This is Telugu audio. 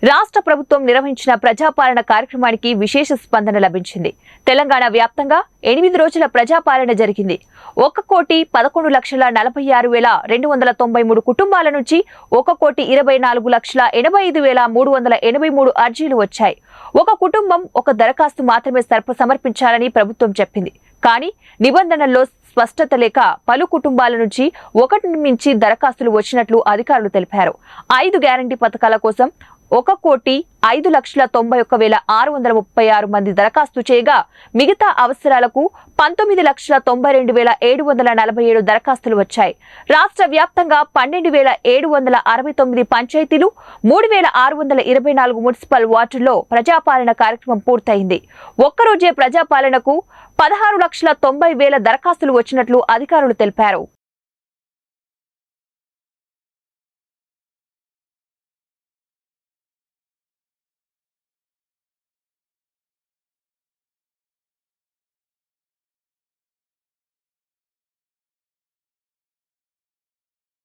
రాష్ట్ర ప్రభుత్వం నిర్వహించిన ప్రజాపాలన కార్యక్రమానికి విశేష స్పందన లభించింది. తెలంగాణ వ్యాప్తంగా 8 రోజుల ప్రజాపాలన జరిగింది. 1,11,46,293 కుటుంబాల నుంచి 1,24,85,383 అర్జీలు వచ్చాయి. ఒక కుటుంబం ఒక దరఖాస్తు మాత్రమే సమర్పించాలని ప్రభుత్వం చెప్పింది. కానీ నిబంధనల్లో స్పష్టత లేక పలు కుటుంబాల నుంచి ఒకటి మించి దరఖాస్తులు వచ్చినట్లు అధికారులు తెలిపారు. 5 గ్యారంటీ పథకాల కోసం 1,91,91,636 మంది దరఖాస్తు చేయగా మిగతా అవసరాలకు 19,92,747 దరఖాస్తులు వచ్చాయి. రాష్ట్ర వ్యాప్తంగా 12,769 పంచాయతీలు, 3,624 మున్సిపల్ వార్డుల్లో ప్రజాపాలన కార్యక్రమం పూర్తయింది. ఒక్కరోజే ప్రజాపాలనకు 16,90,000 దరఖాస్తులు వచ్చినట్లు అధికారులు తెలిపారు.